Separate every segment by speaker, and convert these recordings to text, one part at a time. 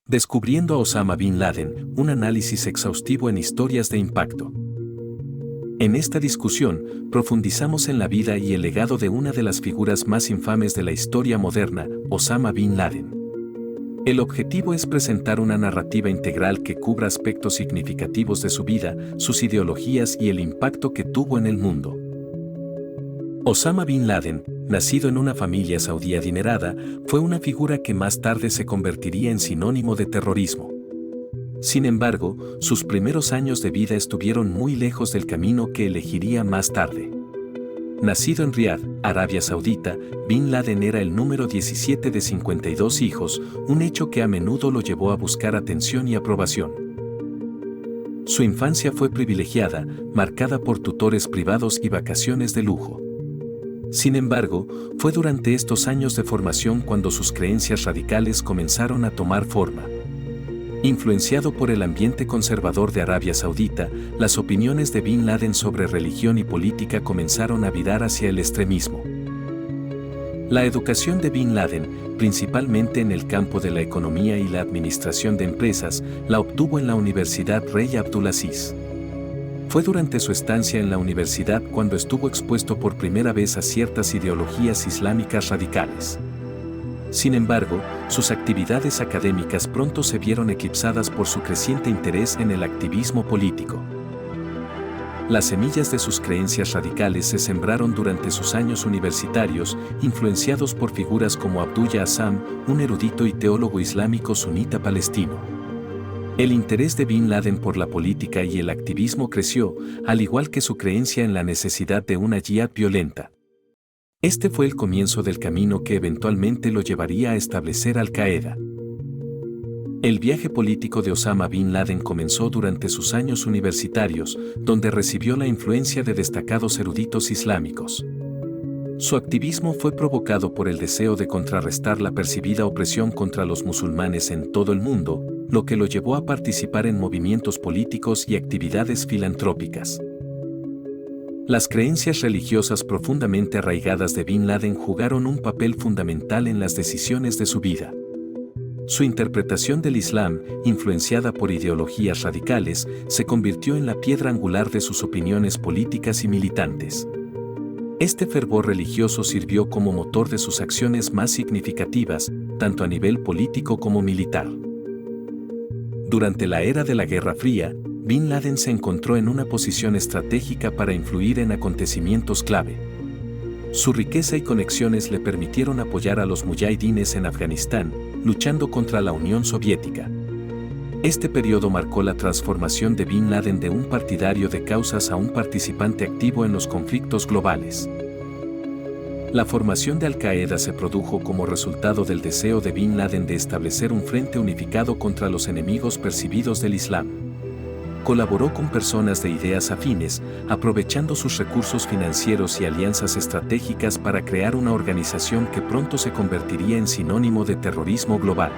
Speaker 1: Descubriendo a Osama Bin Laden, un análisis exhaustivo en historias de impacto. En esta discusión, profundizamos en la vida y el legado de una de las figuras más infames de la historia moderna, Osama Bin Laden. El objetivo es presentar una narrativa integral que cubra aspectos significativos de su vida, sus ideologías y el impacto que tuvo en el mundo. Osama Bin Laden, nacido en una familia saudí adinerada, fue una figura que más tarde se convertiría en sinónimo de terrorismo. Sin embargo, sus primeros años de vida estuvieron muy lejos del camino que elegiría más tarde. Nacido en Riad, Arabia Saudita, Bin Laden era el número 17 de 52 hijos, un hecho que a menudo lo llevó a buscar atención y aprobación. Su infancia fue privilegiada, marcada por tutores privados y vacaciones de lujo. Sin embargo, fue durante estos años de formación cuando sus creencias radicales comenzaron a tomar forma. Influenciado por el ambiente conservador de Arabia Saudita, las opiniones de Bin Laden sobre religión y política comenzaron a virar hacia el extremismo. La educación de Bin Laden, principalmente en el campo de la economía y la administración de empresas, la obtuvo en la Universidad Rey Abdulaziz. Fue durante su estancia en la universidad cuando estuvo expuesto por primera vez a ciertas ideologías islámicas radicales. Sin embargo, sus actividades académicas pronto se vieron eclipsadas por su creciente interés en el activismo político. Las semillas de sus creencias radicales se sembraron durante sus años universitarios, influenciados por figuras como Abdullah Azzam, un erudito y teólogo islámico sunita palestino. El interés de Bin Laden por la política y el activismo creció, al igual que su creencia en la necesidad de una yihad violenta. Este fue el comienzo del camino que eventualmente lo llevaría a establecer Al-Qaeda. El viaje político de Osama Bin Laden comenzó durante sus años universitarios, donde recibió la influencia de destacados eruditos islámicos. Su activismo fue provocado por el deseo de contrarrestar la percibida opresión contra los musulmanes en todo el mundo, lo que lo llevó a participar en movimientos políticos y actividades filantrópicas. Las creencias religiosas profundamente arraigadas de Bin Laden jugaron un papel fundamental en las decisiones de su vida. Su interpretación del Islam, influenciada por ideologías radicales, se convirtió en la piedra angular de sus opiniones políticas y militantes. Este fervor religioso sirvió como motor de sus acciones más significativas, tanto a nivel político como militar. Durante la era de la Guerra Fría, Bin Laden se encontró en una posición estratégica para influir en acontecimientos clave. Su riqueza y conexiones le permitieron apoyar a los muyahidines en Afganistán, luchando contra la Unión Soviética. Este periodo marcó la transformación de Bin Laden de un partidario de causas a un participante activo en los conflictos globales. La formación de Al-Qaeda se produjo como resultado del deseo de Bin Laden de establecer un frente unificado contra los enemigos percibidos del Islam. Colaboró con personas de ideas afines, aprovechando sus recursos financieros y alianzas estratégicas para crear una organización que pronto se convertiría en sinónimo de terrorismo global.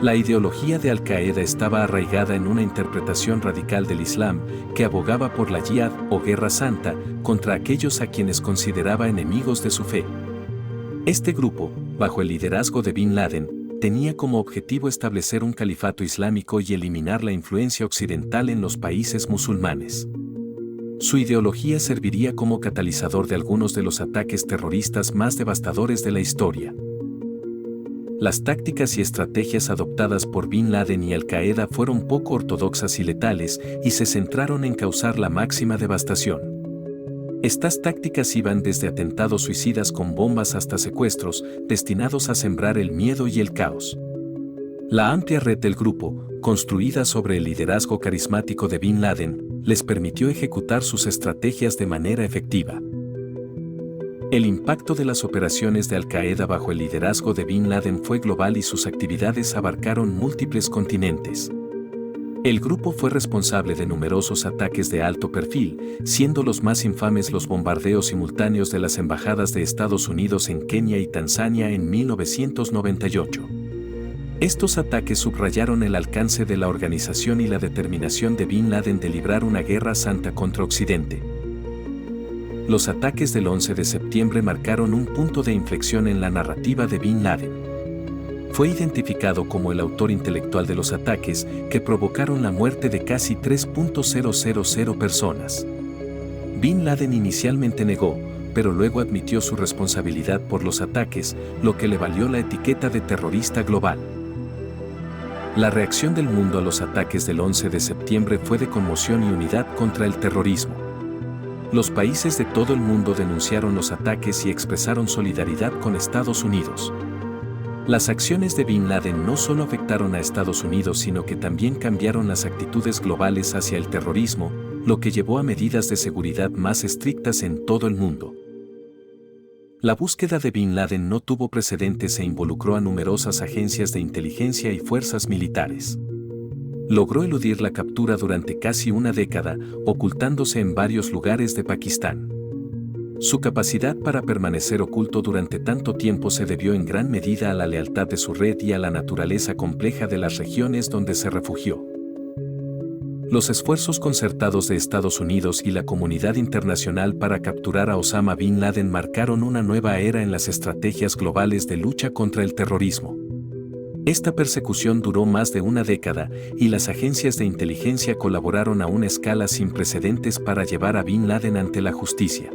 Speaker 1: La ideología de Al-Qaeda estaba arraigada en una interpretación radical del Islam que abogaba por la yihad o guerra santa contra aquellos a quienes consideraba enemigos de su fe. Este grupo, bajo el liderazgo de Bin Laden, tenía como objetivo establecer un califato islámico y eliminar la influencia occidental en los países musulmanes. Su ideología serviría como catalizador de algunos de los ataques terroristas más devastadores de la historia. Las tácticas y estrategias adoptadas por Bin Laden y Al-Qaeda fueron poco ortodoxas y letales y se centraron en causar la máxima devastación. Estas tácticas iban desde atentados suicidas con bombas hasta secuestros, destinados a sembrar el miedo y el caos. La amplia red del grupo, construida sobre el liderazgo carismático de Bin Laden, les permitió ejecutar sus estrategias de manera efectiva. El impacto de las operaciones de Al-Qaeda bajo el liderazgo de Bin Laden fue global y sus actividades abarcaron múltiples continentes. El grupo fue responsable de numerosos ataques de alto perfil, siendo los más infames los bombardeos simultáneos de las embajadas de Estados Unidos en Kenia y Tanzania en 1998. Estos ataques subrayaron el alcance de la organización y la determinación de Bin Laden de librar una guerra santa contra Occidente. Los ataques del 11 de septiembre marcaron un punto de inflexión en la narrativa de Bin Laden. Fue identificado como el autor intelectual de los ataques que provocaron la muerte de casi 3.000 personas. Bin Laden inicialmente negó, pero luego admitió su responsabilidad por los ataques, lo que le valió la etiqueta de terrorista global. La reacción del mundo a los ataques del 11 de septiembre fue de conmoción y unidad contra el terrorismo. Los países de todo el mundo denunciaron los ataques y expresaron solidaridad con Estados Unidos. Las acciones de Bin Laden no solo afectaron a Estados Unidos, sino que también cambiaron las actitudes globales hacia el terrorismo, lo que llevó a medidas de seguridad más estrictas en todo el mundo. La búsqueda de Bin Laden no tuvo precedentes e involucró a numerosas agencias de inteligencia y fuerzas militares. Logró eludir la captura durante casi una década, ocultándose en varios lugares de Pakistán. Su capacidad para permanecer oculto durante tanto tiempo se debió en gran medida a la lealtad de su red y a la naturaleza compleja de las regiones donde se refugió. Los esfuerzos concertados de Estados Unidos y la comunidad internacional para capturar a Osama Bin Laden marcaron una nueva era en las estrategias globales de lucha contra el terrorismo. Esta persecución duró más de una década y las agencias de inteligencia colaboraron a una escala sin precedentes para llevar a Bin Laden ante la justicia.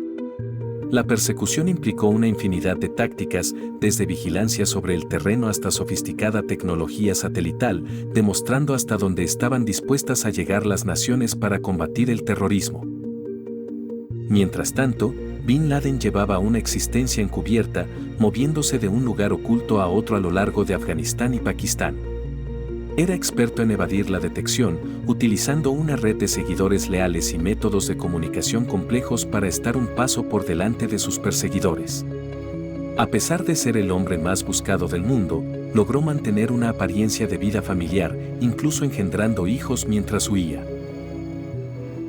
Speaker 1: La persecución implicó una infinidad de tácticas, desde vigilancia sobre el terreno hasta sofisticada tecnología satelital, demostrando hasta dónde estaban dispuestas a llegar las naciones para combatir el terrorismo. Mientras tanto, Bin Laden llevaba una existencia encubierta, moviéndose de un lugar oculto a otro a lo largo de Afganistán y Pakistán. Era experto en evadir la detección, utilizando una red de seguidores leales y métodos de comunicación complejos para estar un paso por delante de sus perseguidores. A pesar de ser el hombre más buscado del mundo, logró mantener una apariencia de vida familiar, incluso engendrando hijos mientras huía.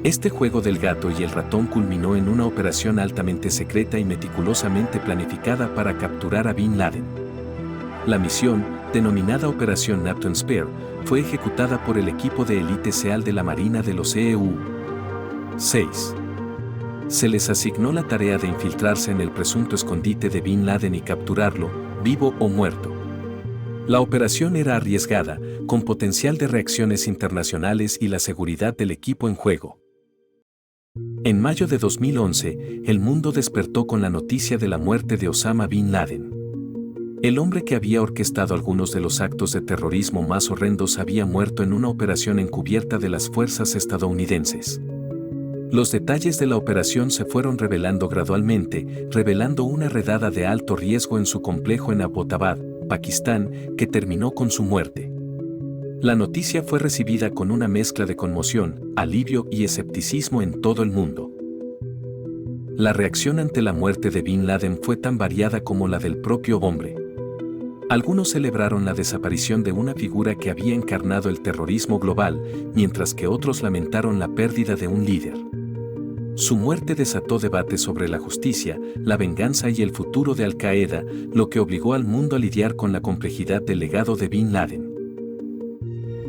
Speaker 1: Este juego del gato y el ratón culminó en una operación altamente secreta y meticulosamente planificada para capturar a Bin Laden. La misión, denominada Operación Neptune Spear, fue ejecutada por el equipo de élite SEAL de la Marina de los EU-6. Se les asignó la tarea de infiltrarse en el presunto escondite de Bin Laden y capturarlo, vivo o muerto. La operación era arriesgada, con potencial de reacciones internacionales y la seguridad del equipo en juego. En mayo de 2011, el mundo despertó con la noticia de la muerte de Osama Bin Laden. El hombre que había orquestado algunos de los actos de terrorismo más horrendos había muerto en una operación encubierta de las fuerzas estadounidenses. Los detalles de la operación se fueron revelando gradualmente, revelando una redada de alto riesgo en su complejo en Abbottabad, Pakistán, que terminó con su muerte. La noticia fue recibida con una mezcla de conmoción, alivio y escepticismo en todo el mundo. La reacción ante la muerte de Bin Laden fue tan variada como la del propio hombre. Algunos celebraron la desaparición de una figura que había encarnado el terrorismo global, mientras que otros lamentaron la pérdida de un líder. Su muerte desató debates sobre la justicia, la venganza y el futuro de Al-Qaeda, lo que obligó al mundo a lidiar con la complejidad del legado de Bin Laden.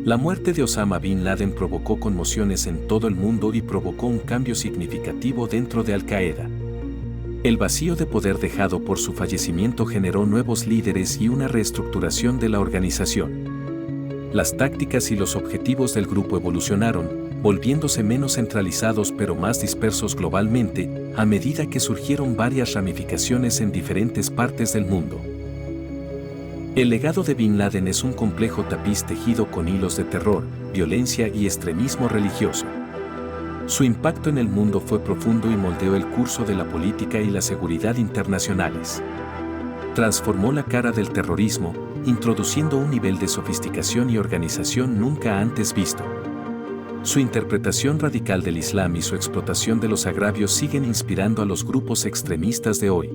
Speaker 1: La muerte de Osama Bin Laden provocó conmociones en todo el mundo y provocó un cambio significativo dentro de Al-Qaeda. El vacío de poder dejado por su fallecimiento generó nuevos líderes y una reestructuración de la organización. Las tácticas y los objetivos del grupo evolucionaron, volviéndose menos centralizados pero más dispersos globalmente, a medida que surgieron varias ramificaciones en diferentes partes del mundo. El legado de Bin Laden es un complejo tapiz tejido con hilos de terror, violencia y extremismo religioso. Su impacto en el mundo fue profundo y moldeó el curso de la política y la seguridad internacionales. Transformó la cara del terrorismo, introduciendo un nivel de sofisticación y organización nunca antes visto. Su interpretación radical del Islam y su explotación de los agravios siguen inspirando a los grupos extremistas de hoy.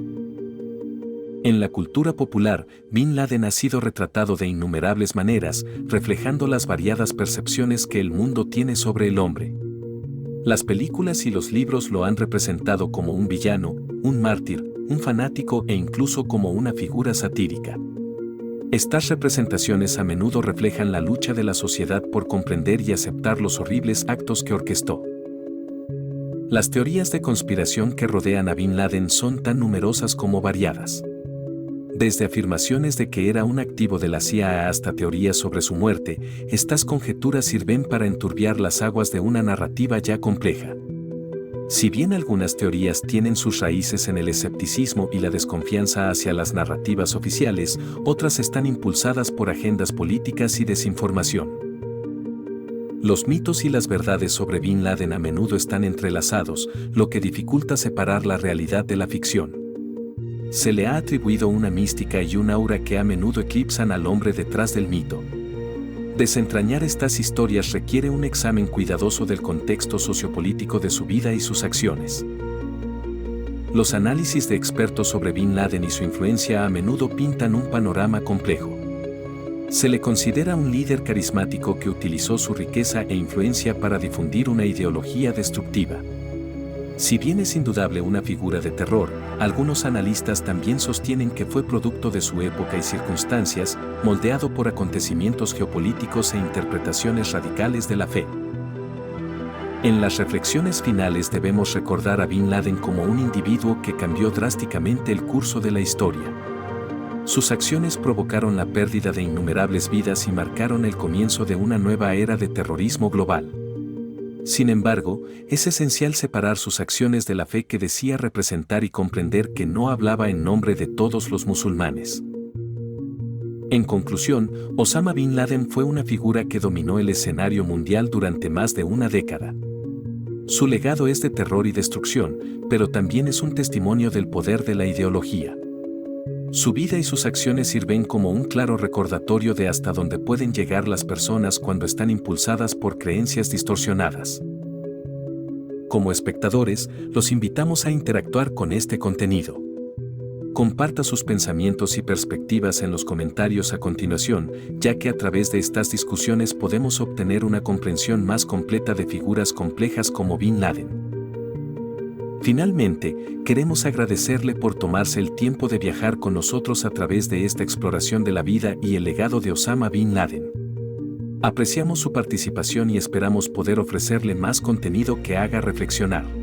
Speaker 1: En la cultura popular, Bin Laden ha sido retratado de innumerables maneras, reflejando las variadas percepciones que el mundo tiene sobre el hombre. Las películas y los libros lo han representado como un villano, un mártir, un fanático e incluso como una figura satírica. Estas representaciones a menudo reflejan la lucha de la sociedad por comprender y aceptar los horribles actos que orquestó. Las teorías de conspiración que rodean a Bin Laden son tan numerosas como variadas. Desde afirmaciones de que era un activo de la CIA hasta teorías sobre su muerte, estas conjeturas sirven para enturbiar las aguas de una narrativa ya compleja. Si bien algunas teorías tienen sus raíces en el escepticismo y la desconfianza hacia las narrativas oficiales, otras están impulsadas por agendas políticas y desinformación. Los mitos y las verdades sobre Bin Laden a menudo están entrelazados, lo que dificulta separar la realidad de la ficción. Se le ha atribuido una mística y un aura que a menudo eclipsan al hombre detrás del mito. Desentrañar estas historias requiere un examen cuidadoso del contexto sociopolítico de su vida y sus acciones. Los análisis de expertos sobre Bin Laden y su influencia a menudo pintan un panorama complejo. Se le considera un líder carismático que utilizó su riqueza e influencia para difundir una ideología destructiva. Si bien es indudable una figura de terror, algunos analistas también sostienen que fue producto de su época y circunstancias, moldeado por acontecimientos geopolíticos e interpretaciones radicales de la fe. En las reflexiones finales debemos recordar a Bin Laden como un individuo que cambió drásticamente el curso de la historia. Sus acciones provocaron la pérdida de innumerables vidas y marcaron el comienzo de una nueva era de terrorismo global. Sin embargo, es esencial separar sus acciones de la fe que decía representar y comprender que no hablaba en nombre de todos los musulmanes. En conclusión, Osama Bin Laden fue una figura que dominó el escenario mundial durante más de una década. Su legado es de terror y destrucción, pero también es un testimonio del poder de la ideología. Su vida y sus acciones sirven como un claro recordatorio de hasta dónde pueden llegar las personas cuando están impulsadas por creencias distorsionadas. Como espectadores, los invitamos a interactuar con este contenido. Comparta sus pensamientos y perspectivas en los comentarios a continuación, ya que a través de estas discusiones podemos obtener una comprensión más completa de figuras complejas como Bin Laden. Finalmente, queremos agradecerle por tomarse el tiempo de viajar con nosotros a través de esta exploración de la vida y el legado de Osama Bin Laden. Apreciamos su participación y esperamos poder ofrecerle más contenido que haga reflexionar.